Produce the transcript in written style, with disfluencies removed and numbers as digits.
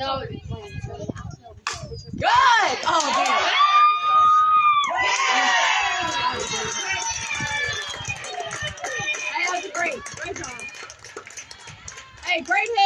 No. Good! Oh, damn. Hey, that was great. Great job. Hey, great hit.